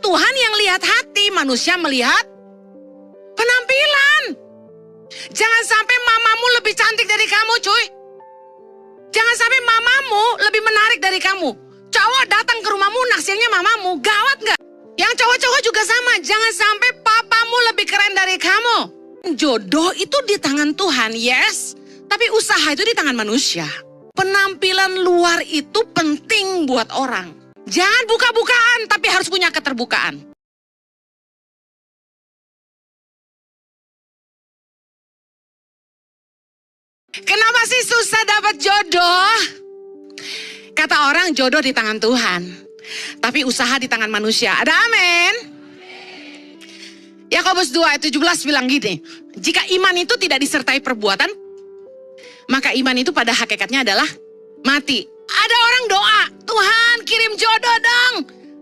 Tuhan yang lihat hati, manusia melihat penampilan. Jangan sampai mamamu lebih cantik dari kamu, cuy. Jangan sampai mamamu lebih menarik dari kamu. Cowok datang ke rumahmu, naksirnya mamamu, gawat gak? Yang cowok-cowok juga sama, jangan sampai papamu lebih keren dari kamu. Jodoh itu di tangan Tuhan, yes. Tapi usaha itu di tangan manusia. Penampilan luar itu penting buat orang. Jangan buka-bukaan, tapi harus punya keterbukaan. Kenapa sih susah dapat jodoh? Kata orang jodoh di tangan Tuhan. Tapi usaha di tangan manusia. Ada amin? Yakobus 2 ayat 17 bilang gini. Jika iman itu tidak disertai perbuatan, maka iman itu pada hakikatnya adalah mati. Ada orang doa, Tuhan kirim jodoh dong.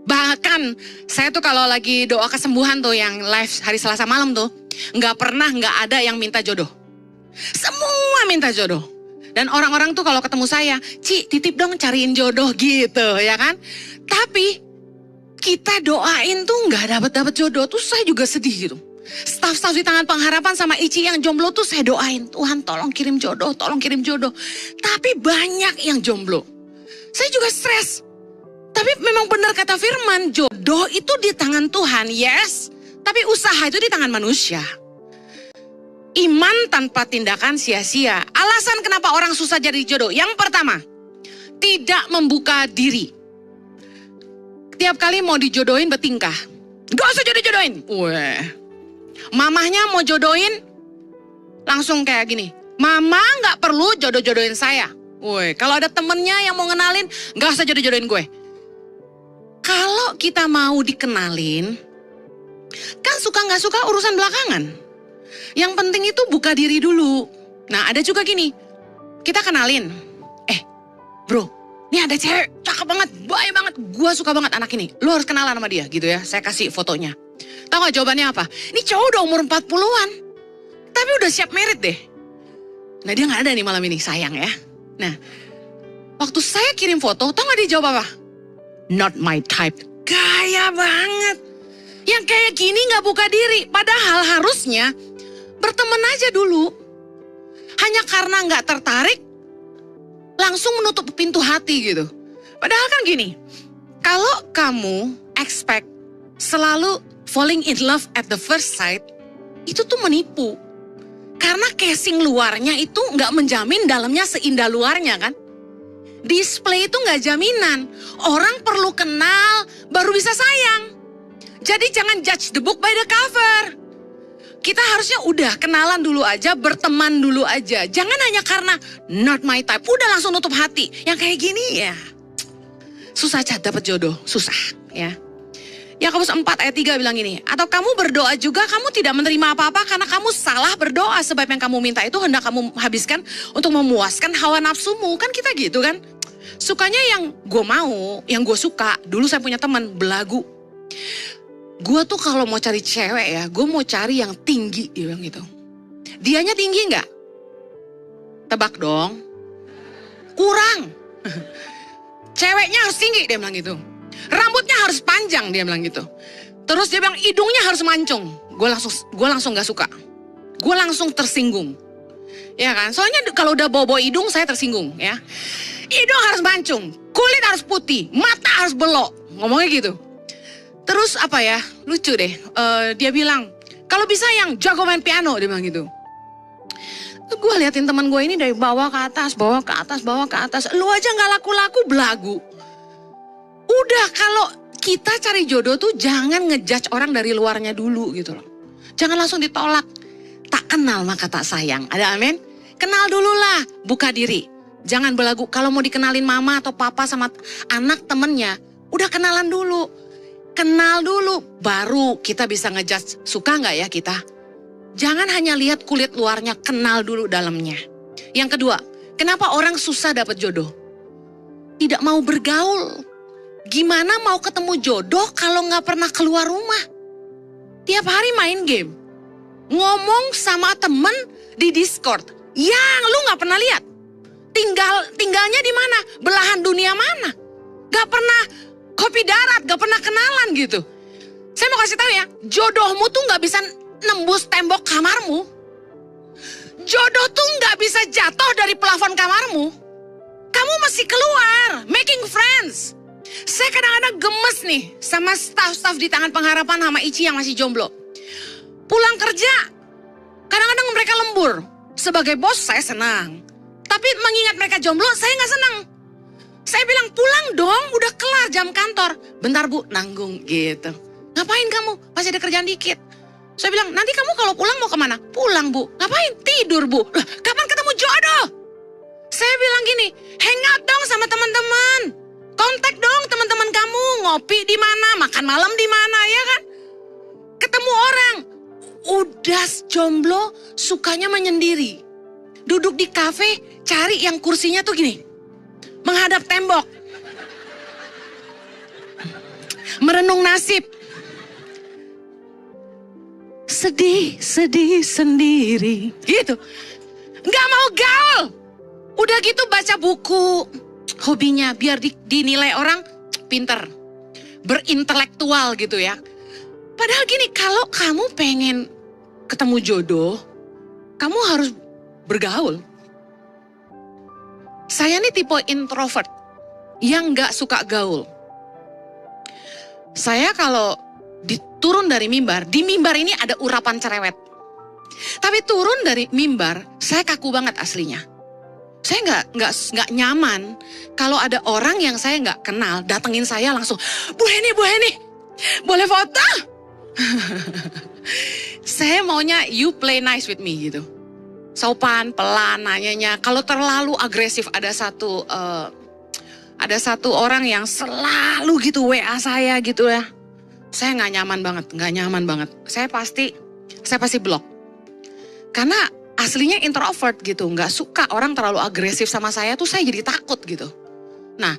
Bahkan saya tuh kalau lagi doa kesembuhan tuh yang live hari Selasa malam tuh, nggak ada yang minta jodoh. Semua minta jodoh. Dan orang-orang tuh kalau ketemu saya, Ci titip dong cariin jodoh gitu ya kan. Tapi kita doain tuh nggak dapat jodoh tuh saya juga sedih gitu. Staff-staff di Tangan Pengharapan sama Ici yang jomblo tuh saya doain. Tuhan tolong kirim jodoh, tolong kirim jodoh. Tapi banyak yang jomblo. Saya juga stres. Tapi memang benar kata firman, jodoh itu di tangan Tuhan, yes. Tapi usaha itu di tangan manusia. Iman tanpa tindakan sia-sia. Alasan kenapa orang susah jadi jodoh. Yang pertama, tidak membuka diri. Tiap kali mau dijodohin bertingkah. Gak usah jodoh-jodohin. Mamahnya mau jodohin, langsung kayak gini. Mama gak perlu jodoh-jodohin saya. Kalau ada temennya yang mau ngenalin, gak usah jodoh-jodohin gue. Kalau kita mau dikenalin, kan suka gak suka urusan belakangan. Yang penting itu buka diri dulu. Nah ada juga gini, kita kenalin. Bro, ini ada cewek cakep banget, baik banget. Gue suka banget anak ini, lu harus kenalan sama dia gitu ya. Saya kasih fotonya. Tahu gak jawabannya apa? Ini cowok udah umur 40-an. Tapi udah siap merit deh. Nah dia gak ada nih malam ini, sayang ya. Nah, waktu saya kirim foto, tahu gak dia jawab apa? Not my type. Gaya banget. Yang kayak gini gak buka diri. Padahal harusnya berteman aja dulu. Hanya karena gak tertarik, langsung menutup pintu hati gitu. Padahal kan gini, kalau kamu expect selalu falling in love at the first sight, itu tuh menipu. Karena casing luarnya itu gak menjamin dalamnya seindah luarnya kan. Display itu gak jaminan. Orang perlu kenal baru bisa sayang. Jadi jangan judge the book by the cover. Kita harusnya udah kenalan dulu aja, berteman dulu aja. Jangan hanya karena not my type, udah langsung nutup hati. Yang kayak gini ya, susah dapat jodoh, susah ya. Yakobus 4 ayat 3 bilang gini, atau kamu berdoa juga kamu tidak menerima apa-apa karena kamu salah berdoa. Sebab yang kamu minta itu hendak kamu habiskan untuk memuaskan hawa nafsumu. Kan kita gitu kan. Sukanya yang gue mau, yang gue suka. Dulu saya punya teman belagu. Gue tuh kalau mau cari cewek ya, gue mau cari yang tinggi, dia bilang gitu. Dianya tinggi nggak? Tebak dong. Kurang. Ceweknya harus tinggi, dia bilang gitu. Rambutnya harus panjang, dia bilang gitu. Terus dia bilang hidungnya harus mancung. Gue langsung nggak suka. Gue langsung tersinggung. Ya kan? Soalnya kalau udah bawa hidung saya tersinggung ya. Hidung harus mancung, kulit harus putih, mata harus belok. Ngomongnya gitu. Terus apa ya, lucu deh, dia bilang, kalau bisa yang jago main piano, dia bilang gitu. Gue liatin teman gue ini dari bawah ke atas, bawah ke atas, bawah ke atas. Lu aja gak laku-laku belagu. Udah kalau kita cari jodoh tuh jangan ngejudge orang dari luarnya dulu gitu loh. Jangan langsung ditolak. Tak kenal maka tak sayang, ada amin? Kenal dulu lah, buka diri. Jangan belagu, kalau mau dikenalin mama atau papa sama anak temennya, udah kenalan dulu. Kenal dulu, baru kita bisa ngejudge suka nggak ya kita. Jangan hanya lihat kulit luarnya, kenal dulu dalamnya. Yang kedua, kenapa orang susah dapat jodoh? Tidak mau bergaul. Gimana mau ketemu jodoh kalau nggak pernah keluar rumah? Tiap hari main game. Ngomong sama temen di Discord. Yang lu nggak pernah lihat. Tinggalnya di mana? Belahan dunia mana? Gak pernah kopi darat, gak pernah kenalan gitu. kasih tahu ya, jodohmu tuh gak bisa nembus tembok kamarmu. Jodoh tuh gak bisa jatuh dari plafon kamarmu. Kamu mesti keluar, making friends. Saya kadang-kadang gemes nih sama staff-staff di Tangan Pengharapan sama Ici yang masih jomblo. Pulang kerja, kadang-kadang mereka lembur. Sebagai bos saya senang. Tapi mengingat mereka jomblo, saya gak senang. Saya bilang, pulang dong, udah kelar jam kantor. Bentar bu, nanggung gitu. Ngapain kamu? Masih ada kerjaan dikit. Saya bilang, nanti kamu kalau pulang mau kemana? Pulang bu. Ngapain? Tidur bu. Lah, kapan ketemu jodoh? Saya bilang gini, hang out dong sama teman-teman. Kontak dong teman-teman kamu, ngopi di mana, makan malam di mana, ya kan? Ketemu orang. Udah jomblo, sukanya menyendiri. Duduk di kafe, cari yang kursinya tuh gini. Menghadap tembok. Merenung nasib. Sedih sendiri. Gitu. Gak mau gaul. Udah gitu baca buku. Hobinya biar dinilai orang pinter. Berintelektual gitu ya. Padahal gini, kalau kamu pengen ketemu jodoh, kamu harus bergaul. Saya nih tipe introvert yang gak suka gaul. Saya kalau turun dari mimbar, di mimbar ini ada urapan cerewet. Tapi turun dari mimbar, saya kaku banget aslinya. Saya nggak nyaman kalau ada orang yang saya nggak kenal datengin saya langsung, Bu Heni, boleh foto? Saya maunya you play nice with me gitu. Sopan, pelan, nanyanya. Kalau terlalu agresif, ada satu orang yang selalu gitu WA saya gitu ya. Saya nggak nyaman banget. Saya pasti blok. Karena aslinya introvert gitu, nggak suka orang terlalu agresif sama saya tuh saya jadi takut gitu. Nah,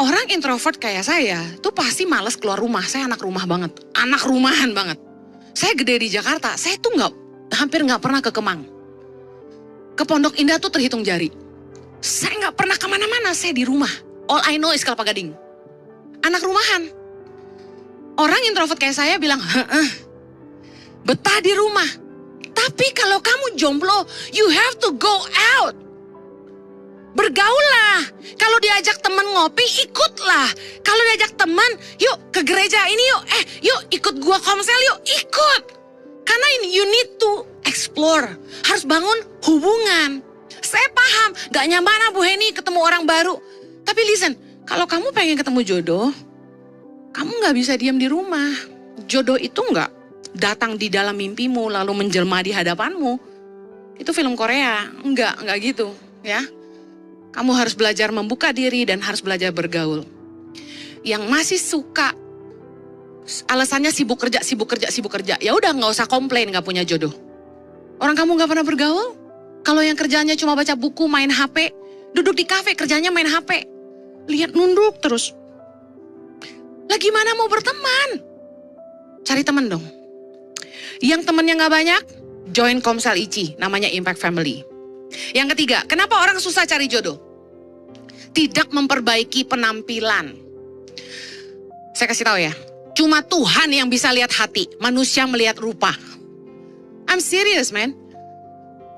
orang introvert kayak saya tuh pasti males keluar rumah. Saya anak rumah banget, anak rumahan banget. Saya gede di Jakarta, saya tuh hampir nggak pernah ke Kemang. Ke Pondok Indah tuh terhitung jari. Saya nggak pernah kemana-mana, saya di rumah. All I know is Kelapa Gading. Anak rumahan. Orang introvert kayak saya bilang, betah di rumah. Tapi kalau kamu jomblo, you have to go out. Bergaullah. Kalau diajak teman ngopi, ikutlah. Kalau diajak teman, yuk ke gereja ini yuk. Yuk ikut gua komsel yuk, ikut. Karena ini you need to explore. Harus bangun hubungan. Saya paham, gak nyaman Bu Heni ketemu orang baru. Tapi listen, kalau kamu pengen ketemu jodoh, kamu gak bisa diam di rumah. Jodoh itu gak datang di dalam mimpimu lalu menjelma di hadapanmu. Itu film Korea, enggak gitu ya. Kamu harus belajar membuka diri dan harus belajar bergaul. Yang masih suka alasannya sibuk kerja. Ya udah nggak usah komplain nggak punya jodoh. Orang kamu nggak pernah bergaul? Kalau yang kerjanya cuma baca buku, main HP, duduk di kafe kerjanya main HP, lihat nunduk terus. Lah gimana mau berteman? Cari teman dong. Yang temennya nggak banyak, join Komsel Ici, namanya Impact Family. Yang ketiga, kenapa orang susah cari jodoh? Tidak memperbaiki penampilan. Saya kasih tahu ya, cuma Tuhan yang bisa lihat hati, manusia melihat rupa. I'm serious man.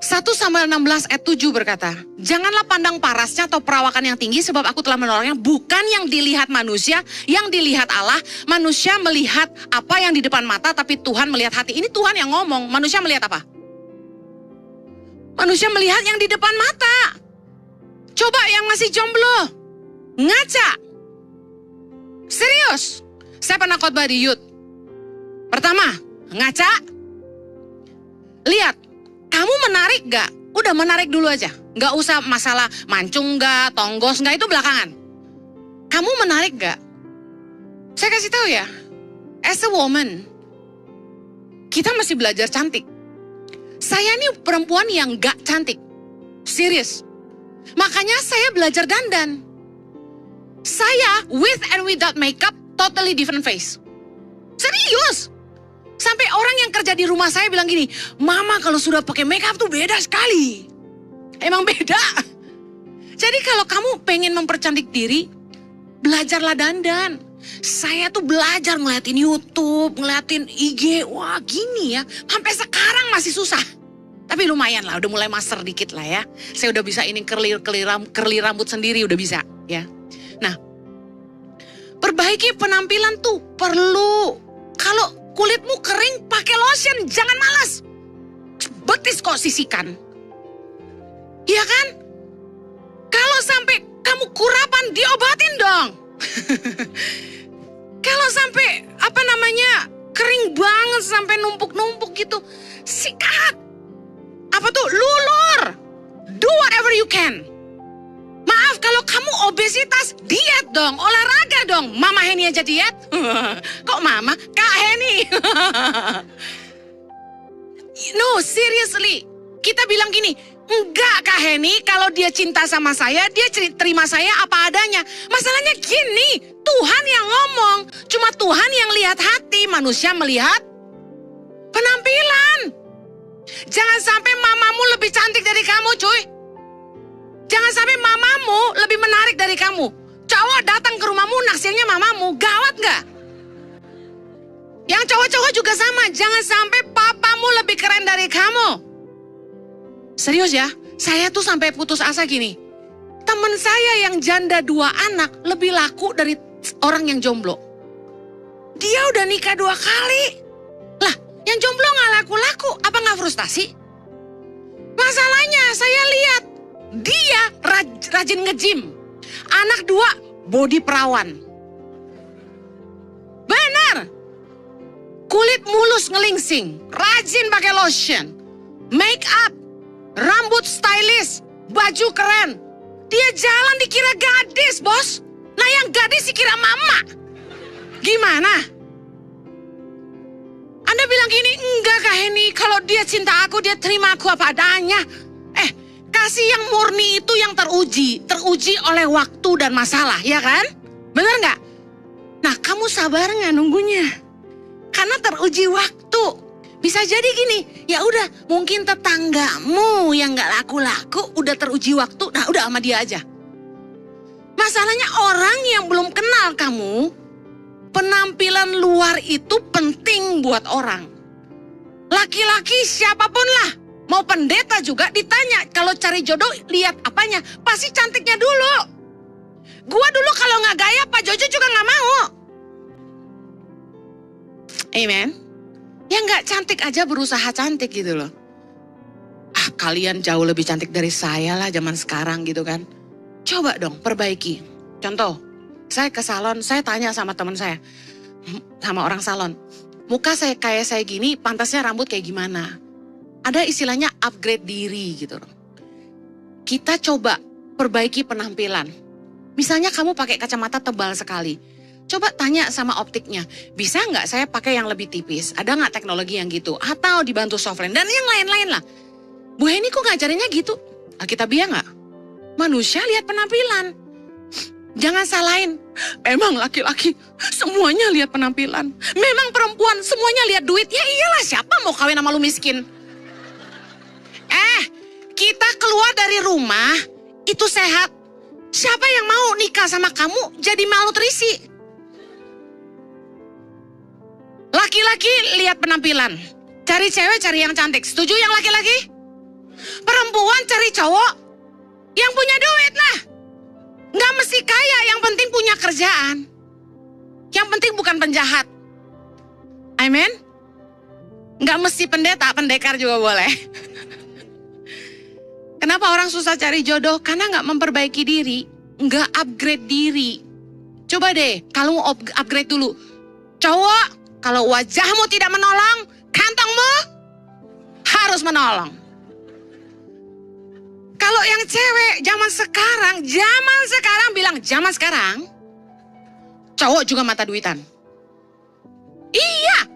1 Samuel 16 ayat 7 berkata, janganlah pandang parasnya atau perawakan yang tinggi sebab aku telah menolongnya. Bukan yang dilihat manusia, yang dilihat Allah. Manusia melihat apa yang di depan mata, tapi Tuhan melihat hati. Ini Tuhan yang ngomong, manusia melihat apa? Manusia melihat yang di depan mata. Coba yang masih jomblo, ngaca. Serius, saya pernah khotbah di youth. Pertama, ngaca. Lihat, kamu menarik gak? Udah menarik dulu aja. Gak usah masalah mancung gak, tonggos gak, itu belakangan. Kamu menarik gak? Saya kasih tahu ya, as a woman, kita masih belajar cantik. Saya ini perempuan yang gak cantik. Serius. Makanya saya belajar dandan. Saya with and without makeup, totally different face. Serius. Sampai orang yang kerja di rumah saya bilang gini, Mama kalau sudah pakai makeup tuh beda sekali. Emang beda. Jadi kalau kamu pengen mempercantik diri, belajarlah dandan. Saya tuh belajar ngeliatin YouTube, ngeliatin IG, wah gini ya. Sampai sekarang masih susah. Tapi lumayan lah, udah mulai master dikit lah ya. Saya udah bisa ini curly rambut sendiri udah bisa ya. Nah, perbaiki penampilan tuh perlu. Kalau kulitmu kering pakai lotion, jangan malas. Betis kok sisikan. Iya kan? Kalau sampai kamu kurapan, diobatin dong. Kalau sampai kering banget sampai numpuk-numpuk gitu, sikat. Lulur. Do whatever you can. Maaf kalau kamu obesitas, diet dong, olahraga dong. Mama Heni aja diet. Kok mama? Kak Heni. No, seriously. Kita bilang gini, enggak Kak Heni, kalau dia cinta sama saya, dia terima saya apa adanya. Masalahnya gini, Tuhan yang ngomong. Cuma Tuhan yang lihat hati, manusia melihat penampilan. Jangan sampai mamamu lebih cantik dari kamu, cuy. Jangan sampai mamamu lebih menarik dari kamu. Cowok datang ke rumahmu, naksirnya mamamu, gawat gak? Yang cowok-cowok juga sama, jangan sampai papamu lebih keren dari kamu. Serius ya, saya tuh sampai putus asa gini. Temen saya yang janda 2 anak lebih laku dari orang yang jomblo. Dia udah nikah 2 kali. Lah, yang jomblo gak laku-laku, apa gak frustasi? Masalahnya saya lihat, dia rajin nge-gym. Anak 2, body perawan. Benar. Kulit mulus ngelingsing, rajin pakai lotion, make up, rambut stylish, baju keren. Dia jalan dikira gadis, bos. Nah yang gadis dikira mama. Gimana? Anda bilang gini, enggak Kak Heni, kalau dia cinta aku, dia terima aku apa adanya. Kasih yang murni itu yang teruji oleh waktu dan masalah, ya kan? Bener nggak? Nah, kamu sabar nggak nunggunya? Karena teruji waktu. Bisa jadi gini, ya udah, mungkin tetanggamu yang nggak laku-laku udah teruji waktu, nah udah sama dia aja. Masalahnya orang yang belum kenal kamu, penampilan luar itu penting buat orang. Laki-laki siapapun lah. Mau pendeta juga ditanya, kalau cari jodoh lihat apanya? Pasti cantiknya dulu. Gua dulu kalau nggak gaya, Pak Jojo juga nggak mau. Amen. Ya nggak cantik aja berusaha cantik gitu loh. Kalian jauh lebih cantik dari saya lah zaman sekarang gitu kan. Coba dong perbaiki. Contoh, saya ke salon, saya tanya sama teman saya, sama orang salon. Muka saya kayak saya gini, pantasnya rambut kayak gimana? Ada istilahnya upgrade diri gitu. Kita coba perbaiki penampilan. Misalnya kamu pakai kacamata tebal sekali. Coba tanya sama optiknya, bisa nggak saya pakai yang lebih tipis? Ada nggak teknologi yang gitu? Atau dibantu softline dan yang lain-lain lah. Bu Heni kok ngajarinnya gitu? Alkitabiah nggak? Manusia lihat penampilan. Jangan salahin. Emang laki-laki semuanya lihat penampilan. Memang perempuan semuanya lihat duit. Ya iyalah, siapa mau kawin sama lu miskin? Kita keluar dari rumah, itu sehat. Siapa yang mau nikah sama kamu jadi malnutrisi? Laki-laki lihat penampilan. Cari cewek, cari yang cantik. Setuju yang laki-laki? Perempuan cari cowok yang punya duit lah. Nggak mesti kaya, yang penting punya kerjaan. Yang penting bukan penjahat. Amen? Nggak mesti pendeta, pendekar juga boleh. Kenapa orang susah cari jodoh? Karena nggak memperbaiki diri, nggak upgrade diri. Coba deh, kalau mau upgrade dulu. Cowok, kalau wajahmu tidak menolong, kantongmu harus menolong. Kalau yang cewek, zaman sekarang bilang zaman sekarang, cowok juga mata duitan. Iya,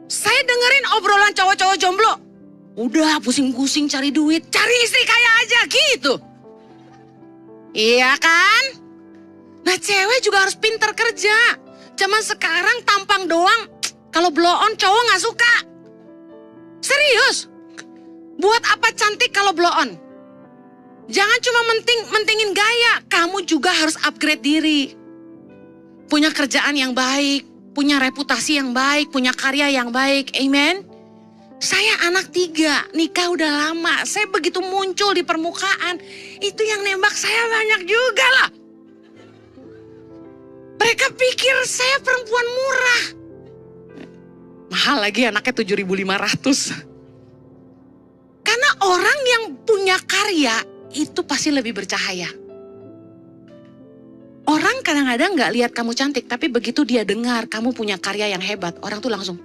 saya dengerin obrolan cowok-cowok jomblo. Udah pusing-pusing cari duit, cari istri kaya aja gitu. Iya kan? Nah cewek juga harus pintar kerja. Zaman sekarang tampang doang, kalau blow on cowok gak suka. Serius. Buat apa cantik kalau blow on? Jangan cuma mentingin gaya, kamu juga harus upgrade diri. punya kerjaan yang baik, punya reputasi yang baik, punya karya yang baik. Amen. Saya anak 3, nikah udah lama. Saya begitu muncul di permukaan, itu yang nembak saya banyak juga lah. Mereka pikir saya perempuan murah. Mahal lagi anaknya 7.500. Karena orang yang punya karya itu pasti lebih bercahaya. Orang kadang-kadang gak lihat kamu cantik, tapi begitu dia dengar kamu punya karya yang hebat, orang tuh langsung,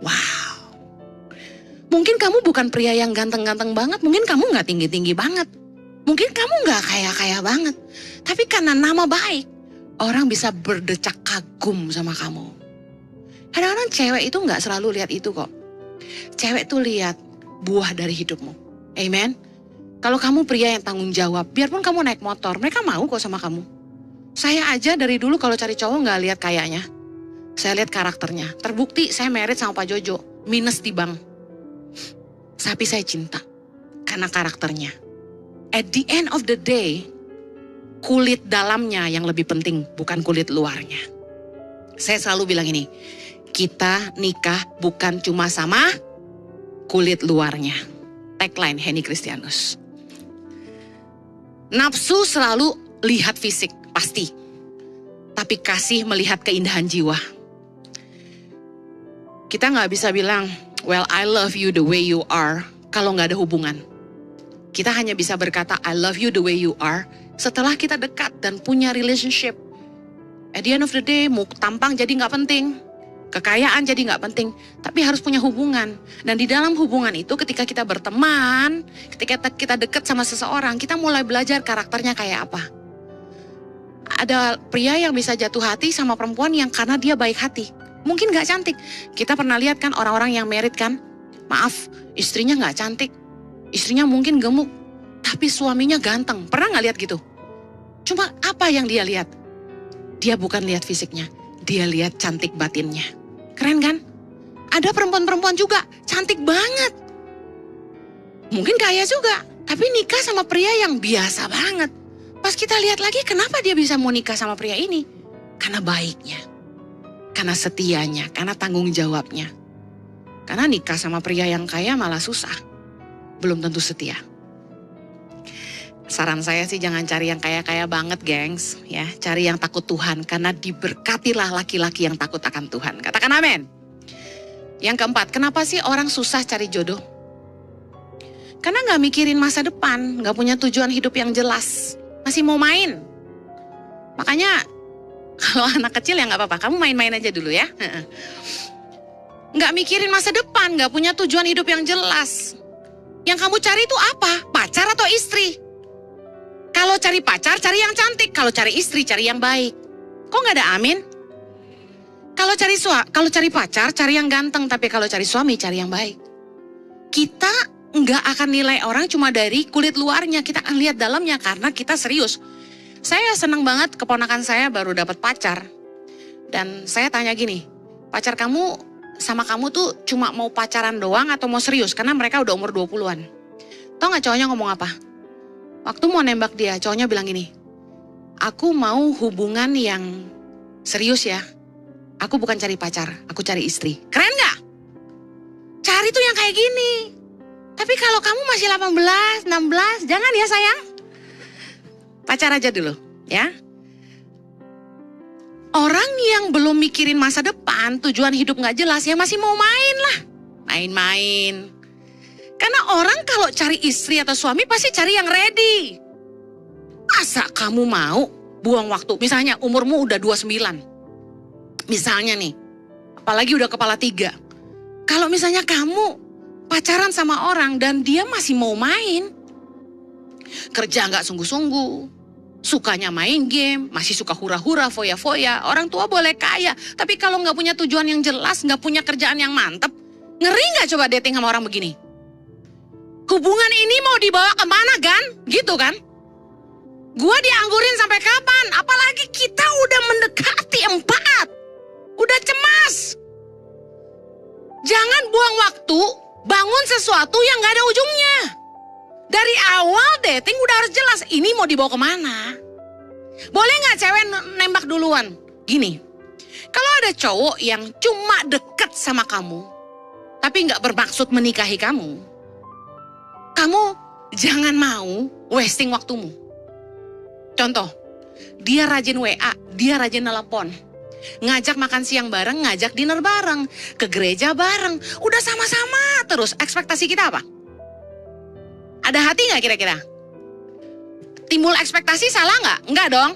wow. Mungkin kamu bukan pria yang ganteng-ganteng banget, mungkin kamu gak tinggi-tinggi banget. Mungkin kamu gak kaya-kaya banget. Tapi karena nama baik, orang bisa berdecak kagum sama kamu. Kadang-kadang cewek itu gak selalu lihat itu kok. Cewek tuh lihat buah dari hidupmu. Amen. Kalau kamu pria yang tanggung jawab, biarpun kamu naik motor, mereka mau kok sama kamu. Saya aja dari dulu kalau cari cowok gak lihat kayaknya. Saya lihat karakternya. Terbukti saya married sama Pak Jojo, minus di bank. Tapi saya cinta karena karakternya. At the end of the day, kulit dalamnya yang lebih penting, bukan kulit luarnya. Saya selalu bilang ini, kita nikah bukan cuma sama kulit luarnya. Tagline Henny Kristianus. Nafsu selalu lihat fisik, pasti. Tapi kasih melihat keindahan jiwa. Kita gak bisa bilang, well, I love you the way you are, kalau gak ada hubungan. Kita hanya bisa berkata, I love you the way you are, setelah kita dekat dan punya relationship. At the end of the day, mau tampang jadi gak penting. Kekayaan jadi gak penting, tapi harus punya hubungan. Dan di dalam hubungan itu ketika kita berteman, ketika kita dekat sama seseorang, kita mulai belajar karakternya kayak apa. Ada pria yang bisa jatuh hati sama perempuan yang karena dia baik hati. Mungkin gak cantik. Kita pernah lihat kan orang-orang yang married kan, maaf, istrinya gak cantik. Istrinya mungkin gemuk, tapi suaminya ganteng. Pernah gak lihat gitu? Cuma apa yang dia lihat? Dia bukan lihat fisiknya, dia lihat cantik batinnya. Keren kan? Ada perempuan-perempuan juga, cantik banget. Mungkin kaya juga, tapi nikah sama pria yang biasa banget. Pas kita lihat lagi, kenapa dia bisa mau nikah sama pria ini? Karena baiknya, karena setianya, karena tanggung jawabnya. Karena nikah sama pria yang kaya malah susah, belum tentu setia. Saran saya sih jangan cari yang kaya-kaya banget, gengs. Ya, cari yang takut Tuhan, karena diberkatilah laki-laki yang takut akan Tuhan. Katakan amin. Yang keempat, kenapa sih orang susah cari jodoh? Karena gak mikirin masa depan, gak punya tujuan hidup yang jelas. Masih mau main. Makanya kalau anak kecil ya gak apa-apa, kamu main-main aja dulu ya. Gak mikirin masa depan, gak punya tujuan hidup yang jelas. Yang kamu cari itu apa? Pacar atau istri? Kalau cari pacar, cari yang cantik. Kalau cari istri, cari yang baik. Kok gak ada amin? Kalau cari pacar, cari yang ganteng. Tapi kalau cari suami, cari yang baik. Kita nggak akan nilai orang cuma dari kulit luarnya. Kita akan lihat dalamnya karena kita serius. Saya senang banget keponakan saya baru dapat pacar. Dan saya tanya gini, pacar kamu sama kamu tuh cuma mau pacaran doang atau mau serius? Karena mereka udah umur 20-an. Tahu gak cowoknya ngomong apa? Waktu mau nembak dia, cowoknya bilang gini, aku mau hubungan yang serius ya. Aku bukan cari pacar, aku cari istri. Keren gak? Cari tuh yang kayak gini. Tapi kalau kamu masih 18, 16, jangan ya sayang. Pacar aja dulu ya. Orang yang belum mikirin masa depan, tujuan hidup gak jelas, ya masih mau main lah. Main-main. Karena orang kalau cari istri atau suami pasti cari yang ready. Masa kamu mau buang waktu? Misalnya umurmu udah 29. Misalnya nih, apalagi udah kepala 3. Kalau misalnya kamu pacaran sama orang dan dia masih mau main. Kerja gak sungguh-sungguh. Sukanya main game, masih suka hura-hura, foya-foya. Orang tua boleh kaya, tapi kalau gak punya tujuan yang jelas, gak punya kerjaan yang mantep, ngeri gak coba dating sama orang begini? Hubungan ini mau dibawa kemana kan? Gitu kan? Gua dianggurin sampai kapan? Apalagi kita udah mendekati 4. Udah cemas. Jangan buang waktu, bangun sesuatu yang gak ada ujungnya. Dari awal dating udah harus jelas, ini mau dibawa kemana? Boleh gak cewek nembak duluan? Gini, kalau ada cowok yang cuma deket sama kamu, tapi nggak bermaksud menikahi kamu jangan mau wasting waktumu. Contoh, dia rajin WA, dia rajin telepon, ngajak makan siang bareng, ngajak dinner bareng, ke gereja bareng, udah sama-sama terus. Ekspektasi kita apa? Ada hati nggak kira-kira? Timbul ekspektasi salah nggak? Nggak dong.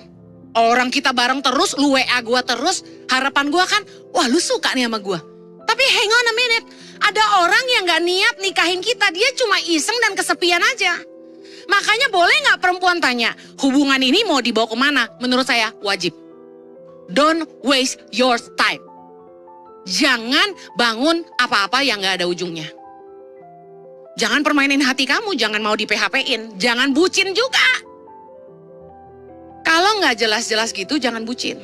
Orang kita bareng terus, lu WA gue terus, harapan gue kan, wah lu suka nih sama gue. Tapi hang on a minute, ada orang yang gak niat nikahin kita, dia cuma iseng dan kesepian aja. Makanya boleh gak perempuan tanya, hubungan ini mau dibawa kemana? Menurut saya wajib. Don't waste your time. Jangan bangun apa-apa yang gak ada ujungnya. Jangan permainin hati kamu, jangan mau di PHP-in, jangan bucin juga. Kalau gak jelas-jelas gitu, jangan bucin.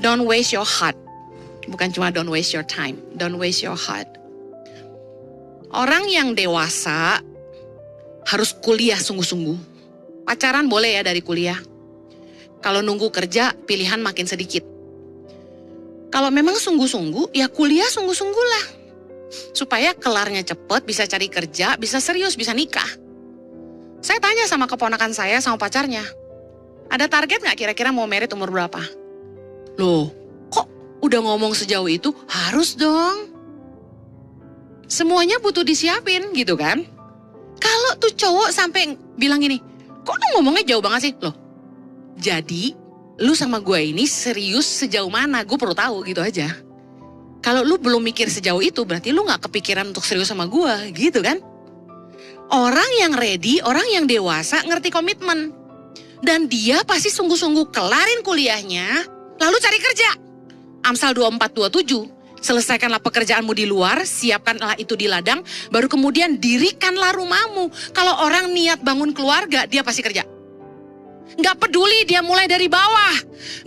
Don't waste your heart. Bukan cuma don't waste your time, don't waste your heart. Orang yang dewasa harus kuliah sungguh-sungguh. Pacaran boleh ya dari kuliah. Kalau nunggu kerja, pilihan makin sedikit. Kalau memang sungguh-sungguh, ya kuliah sungguh-sungguh lah. Supaya kelarnya cepet, bisa cari kerja, bisa serius, bisa nikah. Saya tanya sama keponakan saya, sama pacarnya. Ada target gak kira-kira mau married umur berapa? Loh, udah ngomong sejauh itu, harus dong. Semuanya butuh disiapin gitu kan. Kalau tuh cowok sampai bilang gini, kok lu ngomongnya jauh banget sih? Loh, jadi lu sama gue ini serius sejauh mana? Gue perlu tahu gitu aja. Kalau lu belum mikir sejauh itu, berarti lu gak kepikiran untuk serius sama gue gitu kan. Orang yang ready, orang yang dewasa ngerti komitmen. Dan dia pasti sungguh-sungguh kelarin kuliahnya, lalu cari kerja. Amsal 24:27, selesaikanlah pekerjaanmu di luar, siapkanlah itu di ladang, baru kemudian dirikanlah rumahmu. Kalau orang niat bangun keluarga, dia pasti kerja. Gak peduli dia mulai dari bawah,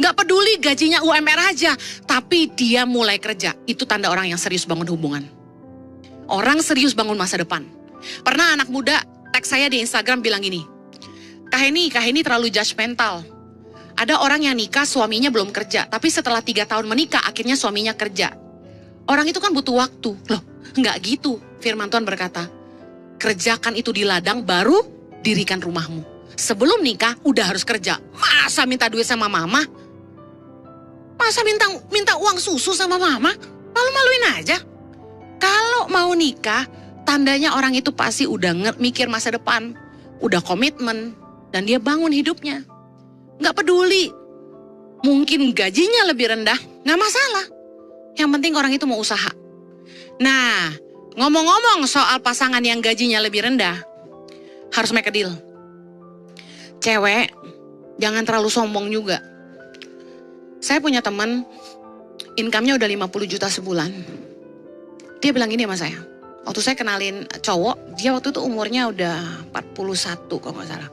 gak peduli gajinya UMR aja, tapi dia mulai kerja. Itu tanda orang yang serius bangun hubungan. Orang serius bangun masa depan. Pernah anak muda tag saya di Instagram bilang gini, Kak Heni terlalu judgmental. Ada orang yang nikah suaminya belum kerja, tapi setelah 3 tahun menikah akhirnya suaminya kerja. Orang itu kan butuh waktu. Loh, enggak gitu. Firman Tuhan berkata, kerjakan itu di ladang baru dirikan rumahmu. Sebelum nikah udah harus kerja. Masa minta duit sama mama? Masa minta uang susu sama mama? Malu-maluin aja. Kalau mau nikah, tandanya orang itu pasti udah mikir masa depan, udah komitmen, dan dia bangun hidupnya. Gak peduli, mungkin gajinya lebih rendah, gak masalah. Yang penting orang itu mau usaha. Nah, ngomong-ngomong soal pasangan yang gajinya lebih rendah, harus make a deal. Cewek, jangan terlalu sombong juga. Saya punya teman, income-nya udah 50 juta sebulan. Dia bilang gini sama saya, waktu saya kenalin cowok, dia waktu itu umurnya udah 41 kalau gak salah.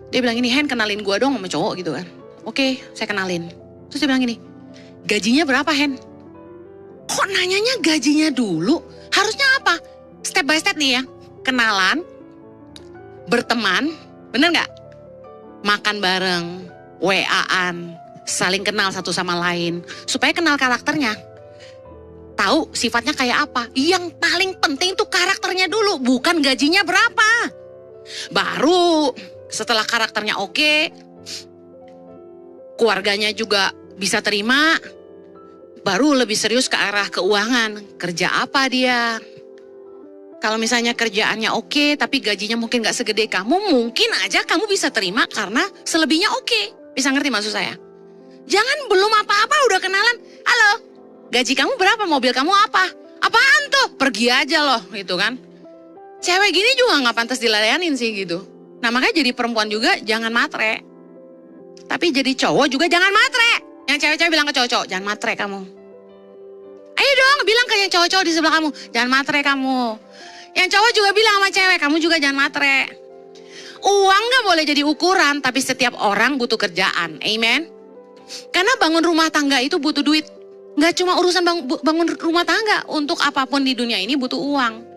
Dia bilang gini, Hen kenalin gue dong sama cowok gitu kan. Oke, saya kenalin. Terus dia bilang gini, gajinya berapa Hen? Kok nanyanya gajinya dulu? Harusnya apa? Step by step nih ya. Kenalan, berteman, bener gak? Makan bareng, WA-an, saling kenal satu sama lain. Supaya kenal karakternya. Tahu sifatnya kayak apa. Yang paling penting tuh karakternya dulu, bukan gajinya berapa. Baru setelah karakternya oke, keluarganya juga bisa terima, baru lebih serius ke arah keuangan. Kerja apa dia? Kalau misalnya kerjaannya oke, tapi gajinya mungkin gak segede kamu, mungkin aja kamu bisa terima karena selebihnya oke. Bisa ngerti maksud saya? Jangan belum apa-apa udah kenalan, halo, gaji kamu berapa, mobil kamu apa? Apaan tuh? Pergi aja loh gitu kan. Cewek gini juga gak pantas dilayanin sih gitu. Nah makanya jadi perempuan juga jangan matre. Tapi jadi cowok juga jangan matre. Yang cewek-cewek bilang ke cowok-cowok, jangan matre kamu. Ayo dong bilang ke yang cowok-cowok di sebelah kamu, jangan matre kamu. Yang cowok juga bilang sama cewek, kamu juga jangan matre. Uang gak boleh jadi ukuran, tapi setiap orang butuh kerjaan. Amen. Karena bangun rumah tangga itu butuh duit. Gak cuma urusan bangun rumah tangga, untuk apapun di dunia ini butuh uang.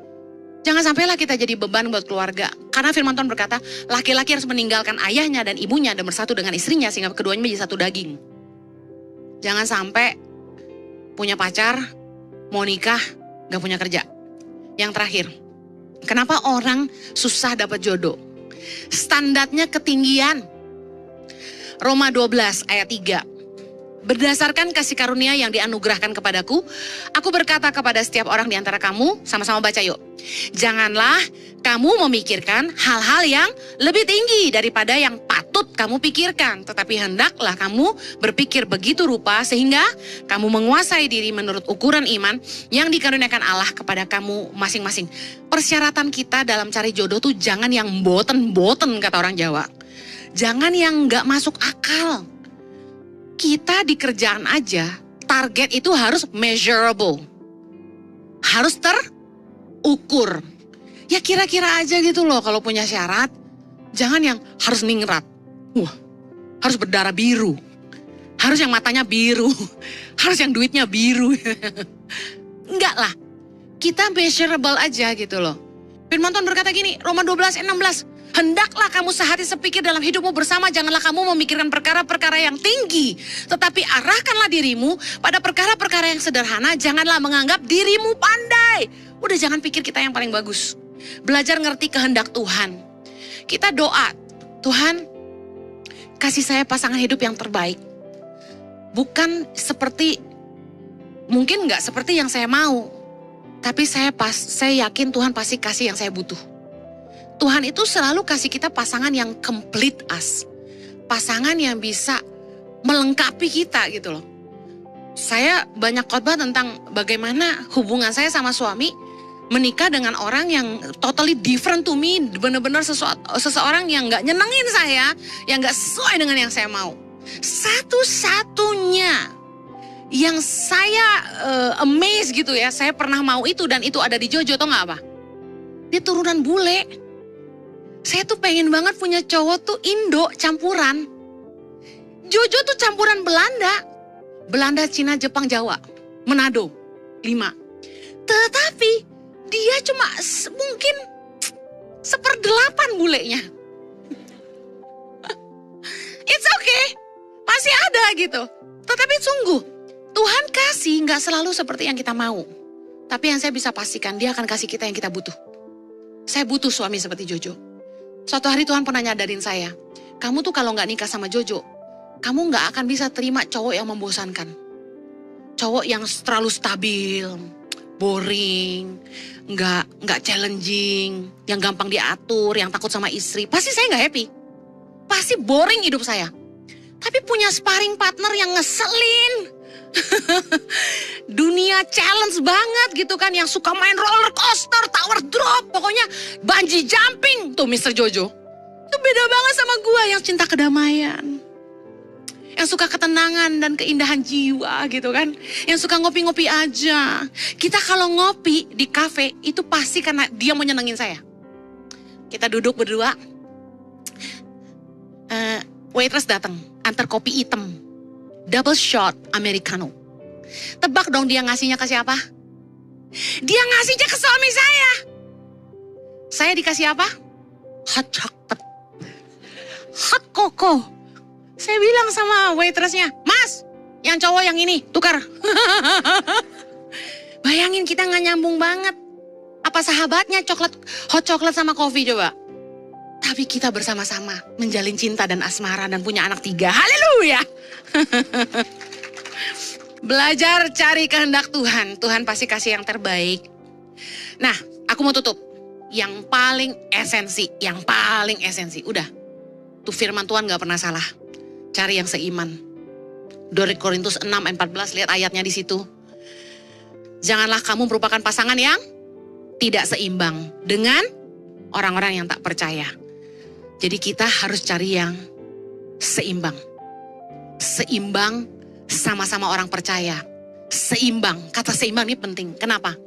Jangan sampailah kita jadi beban buat keluarga. Karena firman Tuhan berkata, laki-laki harus meninggalkan ayahnya dan ibunya dan bersatu dengan istrinya sehingga keduanya menjadi satu daging. Jangan sampai punya pacar, mau nikah, gak punya kerja. Yang terakhir, kenapa orang susah dapat jodoh? Standarnya ketinggian. Roma 12 ayat 3. Berdasarkan kasih karunia yang dianugerahkan kepadaku, aku berkata kepada setiap orang di antara kamu, sama-sama baca yuk. Janganlah kamu memikirkan hal-hal yang lebih tinggi daripada yang patut kamu pikirkan. Tetapi hendaklah kamu berpikir begitu rupa sehingga kamu menguasai diri menurut ukuran iman yang dikaruniakan Allah kepada kamu masing-masing. Persyaratan kita dalam cari jodoh tuh jangan yang boten-boten kata orang Jawa. Jangan yang gak masuk akal. Kita di kerjaan aja, target itu harus measurable. Harus terukur. Ya kira-kira aja gitu loh kalau punya syarat. Jangan yang harus ningrat. Harus berdarah biru. Harus yang matanya biru. Harus yang duitnya biru. Enggak lah. Kita measurable aja gitu loh. Firman Tuhan berkata gini, Roma 12 ayat 16. Hendaklah kamu sehati sepikir dalam hidupmu bersama, janganlah kamu memikirkan perkara-perkara yang tinggi. Tetapi arahkanlah dirimu pada perkara-perkara yang sederhana, janganlah menganggap dirimu pandai. Udah jangan pikir kita yang paling bagus. Belajar ngerti kehendak Tuhan. Kita doa, Tuhan kasih saya pasangan hidup yang terbaik. Bukan seperti, mungkin gak seperti yang saya mau. Tapi saya yakin Tuhan pasti kasih yang saya butuh. Tuhan itu selalu kasih kita pasangan yang complete us. Pasangan yang bisa melengkapi kita gitu loh. Saya banyak khotbah tentang bagaimana hubungan saya sama suami menikah dengan orang yang totally different to me. Benar-benar seseorang yang gak nyenengin saya, yang gak sesuai dengan yang saya mau. Satu-satunya yang saya amazed gitu ya, saya pernah mau itu dan itu ada di Jojo, tau gak apa? Dia turunan bule. Saya tuh pengen banget punya cowok tuh Indo campuran. Jojo tuh campuran Belanda. Belanda, Cina, Jepang, Jawa. Manado. 5. Tetapi dia cuma mungkin 1/8 bulenya. It's okay. Masih ada gitu. Tetapi sungguh, Tuhan kasih gak selalu seperti yang kita mau. Tapi yang saya bisa pastikan, dia akan kasih kita yang kita butuh. Saya butuh suami seperti Jojo. Suatu hari Tuhan pernah nyadarin saya, kamu tuh kalau gak nikah sama Jojo, kamu gak akan bisa terima cowok yang membosankan. Cowok yang terlalu stabil, boring, gak challenging, yang gampang diatur, yang takut sama istri. Pasti saya gak happy. Pasti boring hidup saya. Tapi punya sparring partner yang ngeselin. Dunia challenge banget gitu kan, yang suka main roller coaster, tower drop, pokoknya bungee jumping. Tuh Mr. Jojo, itu beda banget sama gue yang cinta kedamaian, yang suka ketenangan dan keindahan jiwa gitu kan, yang suka ngopi-ngopi aja. Kita kalau ngopi di kafe itu pasti karena dia mau nyenengin saya. Kita duduk berdua, waitress datang, antar kopi hitam, double shot Americano. Tebak dong dia ngasihnya ke siapa? Dia ngasihnya ke suami saya. Saya dikasih apa? Hot chocolate. Hot cocoa. Saya bilang sama waitressnya, Mas, yang cowok yang ini, tukar. Bayangin kita gak nyambung banget. Apa sahabatnya hot chocolate sama kopi coba? Tapi kita bersama-sama menjalin cinta dan asmara dan punya anak 3. Haleluya. Belajar cari kehendak Tuhan. Tuhan pasti kasih yang terbaik. Nah, aku mau tutup. Yang paling esensi. Udah. Tuh firman Tuhan gak pernah salah. Cari yang seiman. 2 Korintus 6 ayat 14, lihat ayatnya di situ. Janganlah kamu merupakan pasangan yang tidak seimbang dengan orang-orang yang tak percaya. Jadi kita harus cari yang seimbang. Seimbang sama-sama orang percaya. Seimbang, kata seimbang ini penting. Kenapa?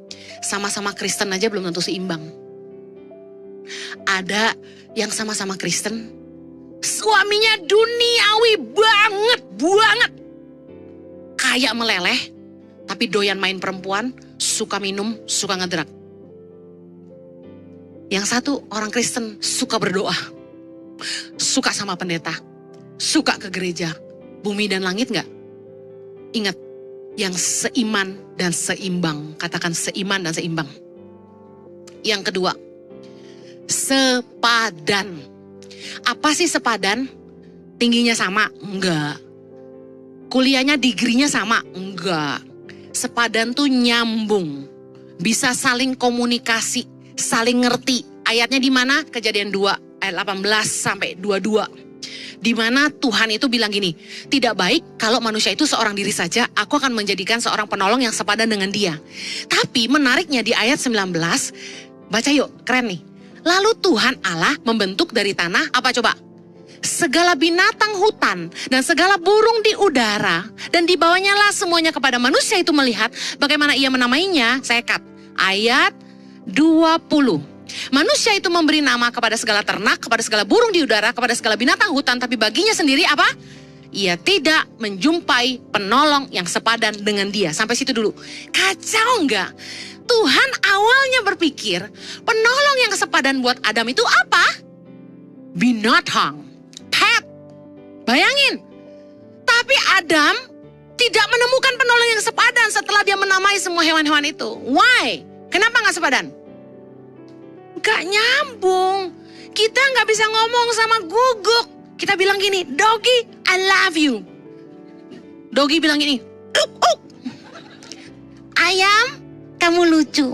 Sama-sama Kristen aja belum tentu seimbang. Ada yang sama-sama Kristen, suaminya duniawi banget. Kayak meleleh, tapi doyan main perempuan, suka minum, suka ngedrak. Yang satu orang Kristen suka berdoa, suka sama pendeta, suka ke gereja. Bumi dan langit gak? Ingat, yang seiman dan seimbang. Katakan seiman dan seimbang. Yang kedua, sepadan. Apa sih sepadan? Tingginya sama? Enggak. Kuliahnya degree-nya sama? Enggak. Sepadan tuh nyambung. Bisa saling komunikasi, saling ngerti. Ayatnya di mana? Kejadian 2 ayat 18 sampai 22. Di mana Tuhan itu bilang gini, tidak baik kalau manusia itu seorang diri saja, aku akan menjadikan seorang penolong yang sepadan dengan dia. Tapi menariknya di ayat 19, baca yuk, keren nih. Lalu Tuhan Allah membentuk dari tanah, apa coba? Segala binatang hutan dan segala burung di udara, dan dibawanya lah semuanya kepada manusia itu melihat bagaimana ia menamainya. Saya cut. Ayat 20. Manusia itu memberi nama kepada segala ternak, kepada segala burung di udara, kepada segala binatang hutan, tapi baginya sendiri apa? Ia tidak menjumpai penolong yang sepadan dengan dia. Sampai situ dulu. Kacau enggak? Tuhan awalnya berpikir penolong yang sepadan buat Adam itu apa? Binatang, pet. Bayangin. Tapi Adam tidak menemukan penolong yang sepadan setelah dia menamai semua hewan-hewan itu. Why? Kenapa gak sepadan? Gak nyambung. Kita gak bisa ngomong sama guguk. Kita bilang gini, Doggy, I love you. Doggy bilang gini, uk, uk. Ayam, kamu lucu.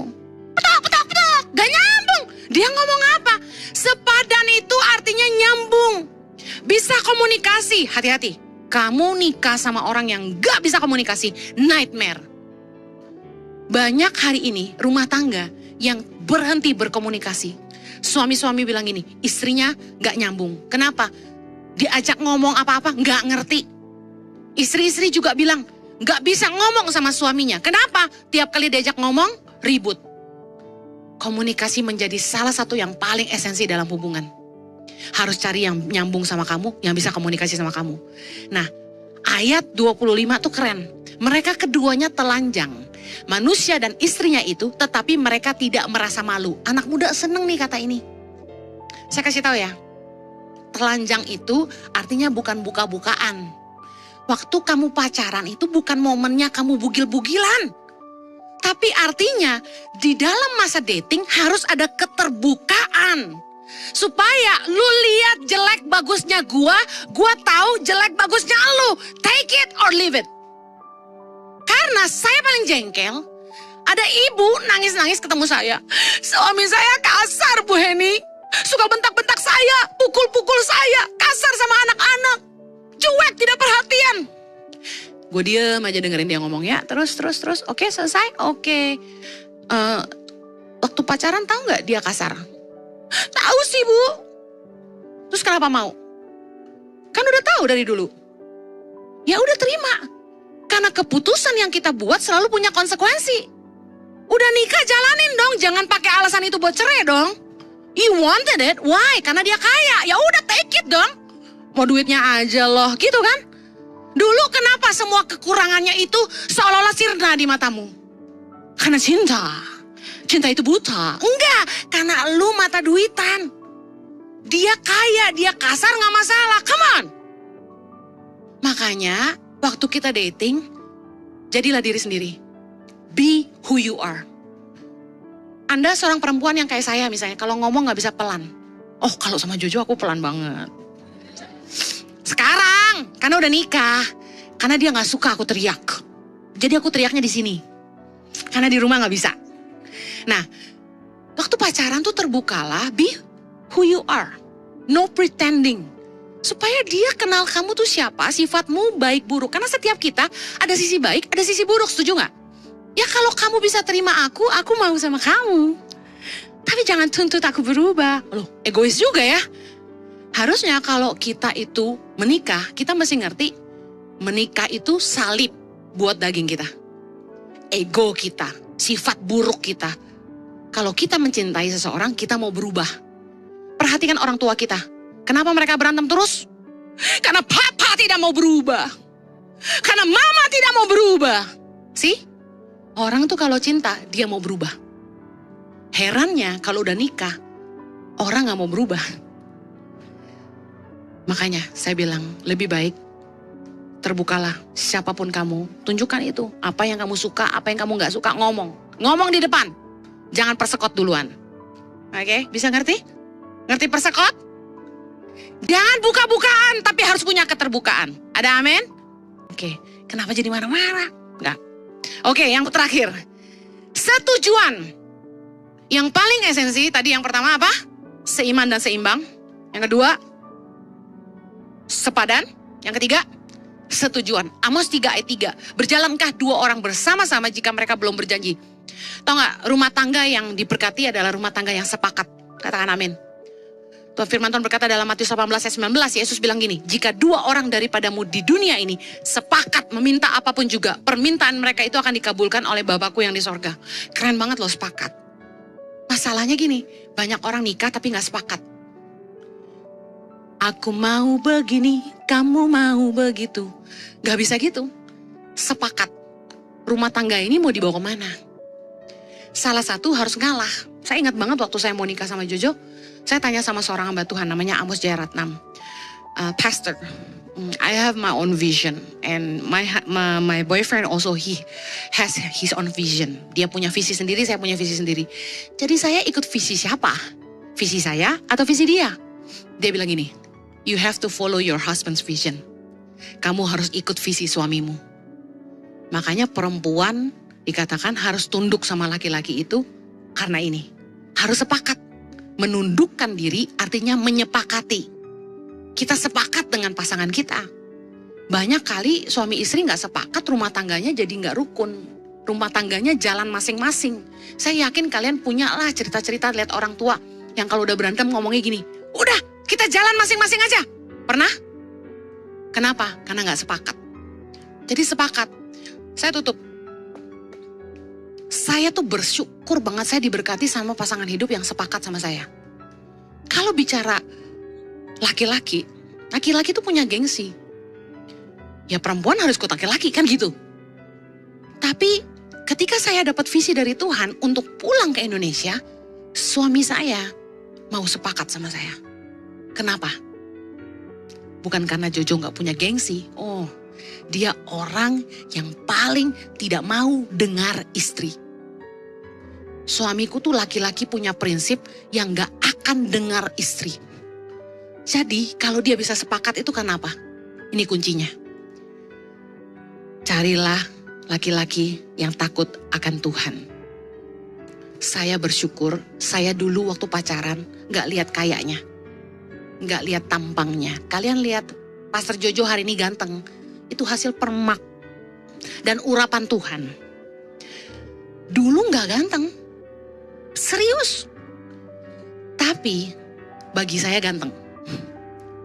Petok, petok, petok. Gak nyambung. Dia ngomong apa? Sepadan itu artinya nyambung. Bisa komunikasi. Hati-hati. Kamu nikah sama orang yang gak bisa komunikasi. Nightmare. Banyak hari ini rumah tangga yang berhenti berkomunikasi. Suami-suami bilang gini, istrinya gak nyambung. Kenapa? Diajak ngomong apa-apa gak ngerti. Istri-istri juga bilang gak bisa ngomong sama suaminya. Kenapa? Tiap kali diajak ngomong, ribut. Komunikasi menjadi salah satu yang paling esensi dalam hubungan. Harus cari yang nyambung sama kamu, yang bisa komunikasi sama kamu. Nah, ayat 25 tuh keren. Mereka keduanya telanjang. Manusia dan istrinya itu, tetapi mereka tidak merasa malu. Anak muda seneng nih kata ini. Saya kasih tahu ya. Telanjang itu artinya bukan buka-bukaan. Waktu kamu pacaran itu bukan momennya kamu bugil-bugilan. Tapi artinya di dalam masa dating harus ada keterbukaan. Supaya lu lihat jelek bagusnya gua tahu jelek bagusnya lu. Take it or leave it. Karena saya paling jengkel, ada ibu nangis-nangis ketemu saya. Suami saya kasar Bu Heni, suka bentak-bentak saya, pukul-pukul saya, kasar sama anak-anak. Cuek, tidak perhatian. Gue diem aja dengerin dia ngomong ya, terus. Oke, selesai, oke. Waktu pacaran tahu nggak dia kasar? Tahu sih Bu. Terus kenapa mau? Kan udah tahu dari dulu. Ya udah terima. Karena keputusan yang kita buat selalu punya konsekuensi. Udah nikah jalanin dong, jangan pakai alasan itu buat cerai dong. You wanted it, why? Karena dia kaya, ya udah take it dong. Mau duitnya aja loh, gitu kan? Dulu kenapa semua kekurangannya itu seolah-olah sirna di matamu? Karena cinta. Cinta itu buta. Enggak, karena lu mata duitan. Dia kaya, dia kasar gak masalah, come on. Makanya waktu kita dating, jadilah diri sendiri. Be who you are. Anda seorang perempuan yang kayak saya misalnya, kalau ngomong gak bisa pelan. Oh kalau sama Jojo aku pelan banget. Sekarang, karena udah nikah, karena dia gak suka aku teriak. Jadi aku teriaknya di sini. Karena di rumah gak bisa. Nah, waktu pacaran tuh terbukalah, be who you are. No pretending. Supaya dia kenal kamu tuh siapa, sifatmu baik buruk. Karena setiap kita ada sisi baik, ada sisi buruk, setuju gak? Ya kalau kamu bisa terima aku mau sama kamu. Tapi jangan tuntut aku berubah. Loh, egois juga ya. Harusnya kalau kita itu menikah, kita mesti ngerti. Menikah itu salib buat daging kita. Ego kita, sifat buruk kita. Kalau kita mencintai seseorang, kita mau berubah. Perhatikan orang tua kita. Kenapa mereka berantem terus? Karena papa tidak mau berubah. Karena mama tidak mau berubah. See? Orang tuh kalau cinta, dia mau berubah. Herannya kalau udah nikah, orang gak mau berubah. Makanya saya bilang lebih baik terbukalah. Siapapun kamu, tunjukkan itu. Apa yang kamu suka, apa yang kamu gak suka, ngomong. Ngomong di depan. Jangan persekot duluan. Oke, bisa ngerti? Ngerti persekot? Jangan buka-bukaan, tapi harus punya keterbukaan. Ada amin? Oke, kenapa jadi marah-marah? Enggak. Oke, yang terakhir. Setujuan. Yang paling esensi, tadi yang pertama apa? Seiman dan seimbang. Yang kedua, sepadan. Yang ketiga, setujuan. Amos 3 ayat 3. Berjalankah dua orang bersama-sama jika mereka belum berjanji? Tahu gak, rumah tangga yang diberkati adalah rumah tangga yang sepakat. Katakan amin. Tuhan firman Tuhan berkata dalam Matius 18 ayat 19, Yesus bilang gini, jika dua orang daripadamu di dunia ini sepakat meminta apapun juga, permintaan mereka itu akan dikabulkan oleh Bapakku yang di sorga. Keren banget loh, sepakat. Masalahnya gini, banyak orang nikah tapi gak sepakat. Aku mau begini, kamu mau begitu. Gak bisa gitu. Sepakat. Rumah tangga ini mau dibawa kemana? Salah satu harus ngalah. Saya ingat banget waktu saya mau nikah sama Jojo, saya tanya sama seorang hamba Tuhan namanya Amos Jayaratnam. Pastor, I have my own vision and my boyfriend also he has his own vision. Dia punya visi sendiri, saya punya visi sendiri. Jadi saya ikut visi siapa? Visi saya atau visi dia? Dia bilang gini, you have to follow your husband's vision. Kamu harus ikut visi suamimu. Makanya perempuan dikatakan harus tunduk sama laki-laki itu karena ini. Harus sepakat. Menundukkan diri artinya menyepakati. Kita sepakat dengan pasangan kita. Banyak kali suami istri gak sepakat, rumah tangganya jadi gak rukun. Rumah tangganya jalan masing-masing. Saya yakin kalian punya lah cerita-cerita lihat orang tua yang kalau udah berantem ngomongnya gini, udah kita jalan masing-masing aja. Pernah? Kenapa? Karena gak sepakat. Jadi sepakat. Saya tutup. Saya tuh bersyukur banget saya diberkati sama pasangan hidup yang sepakat sama saya. Kalau bicara laki-laki, laki-laki tuh punya gengsi. Ya perempuan harus ikut laki-laki kan gitu. Tapi ketika saya dapat visi dari Tuhan untuk pulang ke Indonesia, suami saya mau sepakat sama saya. Kenapa? Bukan karena Jojo gak punya gengsi. Oh, dia orang yang paling tidak mau dengar istri. Suamiku tuh laki-laki punya prinsip yang gak akan dengar istri. Jadi kalau dia bisa sepakat itu kenapa? Ini kuncinya. Carilah laki-laki yang takut akan Tuhan. Saya bersyukur, saya dulu waktu pacaran gak lihat kayaknya. Gak lihat tampangnya. Kalian lihat Pastor Jojo hari ini ganteng. Itu hasil permak dan urapan Tuhan. Dulu gak ganteng. Serius. Tapi bagi saya ganteng.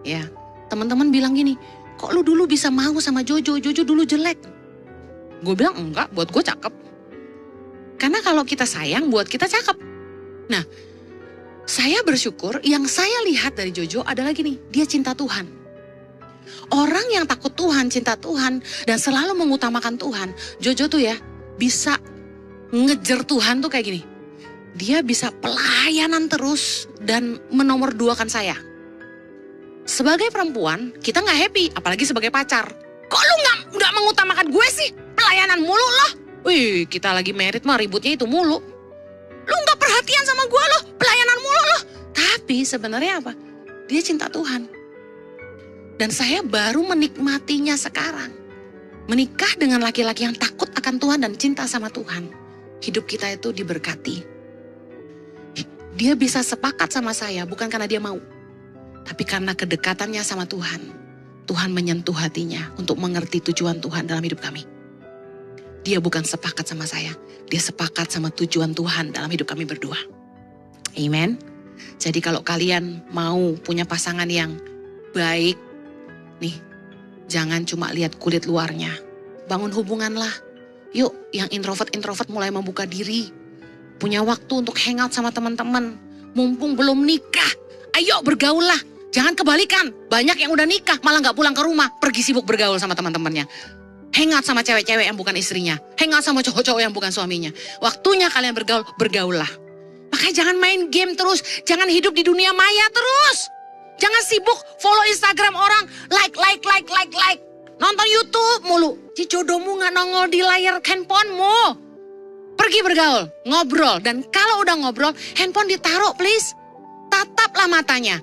Ya, teman-teman bilang gini, kok lu dulu bisa mau sama Jojo? Jojo dulu jelek. Gue bilang enggak, buat gue cakep. Karena kalau kita sayang, buat kita cakep. Nah, saya bersyukur yang saya lihat dari Jojo adalah gini, dia cinta Tuhan. Orang yang takut Tuhan, cinta Tuhan, dan selalu mengutamakan Tuhan. Jojo tuh ya, bisa ngejar Tuhan tuh kayak gini. Dia bisa pelayanan terus dan menomorduakan saya. Sebagai perempuan, kita gak happy, apalagi sebagai pacar. Kok lu gak mengutamakan gue sih? Pelayanan mulu loh. Wih, kita lagi married mah ributnya itu mulu. Lu gak perhatian sama gue loh, pelayanan mulu loh. Tapi sebenarnya apa? Dia cinta Tuhan. Dan saya baru menikmatinya sekarang. Menikah dengan laki-laki yang takut akan Tuhan dan cinta sama Tuhan. Hidup kita itu diberkati. Dia bisa sepakat sama saya bukan karena dia mau. Tapi karena kedekatannya sama Tuhan. Tuhan menyentuh hatinya untuk mengerti tujuan Tuhan dalam hidup kami. Dia bukan sepakat sama saya. Dia sepakat sama tujuan Tuhan dalam hidup kami berdua. Amen. Jadi kalau kalian mau punya pasangan yang baik, nih, jangan cuma lihat kulit luarnya. Bangun hubunganlah. Yuk, yang introvert mulai membuka diri. Punya waktu untuk hangout sama teman-teman. Mumpung belum nikah, ayo bergaul lah. Jangan kebalikan, banyak yang udah nikah malah gak pulang ke rumah. Pergi sibuk bergaul sama teman-temannya. Hangout sama cewek-cewek yang bukan istrinya. Hangout sama cowok-cowok yang bukan suaminya. Waktunya kalian bergaul lah. Makanya jangan main game terus. Jangan hidup di dunia maya terus. Jangan sibuk follow Instagram orang. Like. nonton YouTube mulu. Si jodohmu gak nongol di layar handphonemu. Pergi bergaul, ngobrol. Dan kalau udah ngobrol, handphone ditaruh please. Tataplah matanya.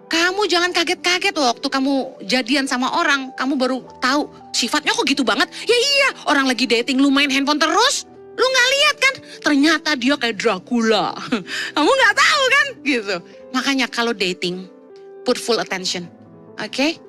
Kamu jangan kaget-kaget waktu kamu jadian sama orang. Kamu baru tahu sifatnya kok gitu banget. Ya iya, orang lagi dating lu main handphone terus. Lu gak lihat kan? Ternyata dia kayak Dracula. Kamu gak tahu kan? Gitu. Makanya kalau dating, put full attention. Oke?